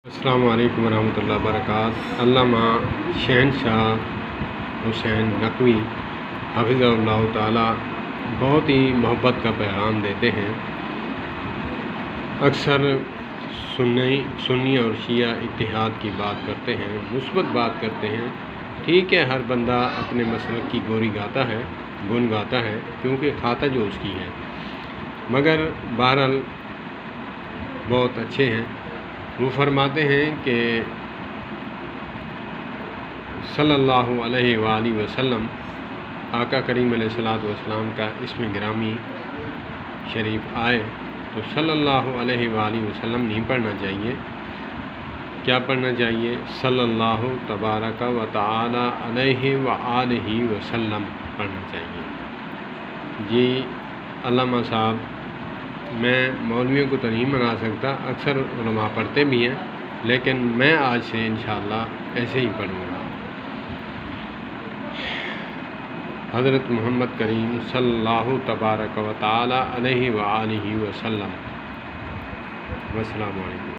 السلام علیکم ورحمۃ اللہ وبرکاتہ۔ علامہ شہنشاہ حسین نقوی حفظہ اللہ تعالی بہت ہی محبت کا پیغام دیتے ہیں۔ اکثر سنی اور شیعہ اتحاد کی بات کرتے ہیں، مثبت بات کرتے ہیں۔ ٹھیک ہے، ہر بندہ اپنے مسلک کی گن گاتا ہے کیونکہ کھاتا جو اس کی ہے، مگر بہرحال بہت اچھے ہیں۔ وہ فرماتے ہیں کہ صلی اللہ علیہ وآلہ وسلم آقا کریم علیہ الصلوۃ والسلام کا اسم گرامی شریف آئے تو صلی اللہ علیہ وآلہ وسلم نہیں پڑھنا چاہیے۔ کیا پڑھنا چاہیے؟ صلی اللہ تبارک و تعالی علیہ وآلہ وسلم پڑھنا چاہیے۔ جی علامہ صاحب، میں مولویوں کو تو نہیں منگا سکتا، اکثر علماء پڑھتے بھی ہیں، لیکن میں آج سے انشاءاللہ ایسے ہی پڑھوں گا۔ حضرت محمد کریم صلی اللہ تبارک و تعالی علیہ وآلہ وسلم۔ والسلام علیکم۔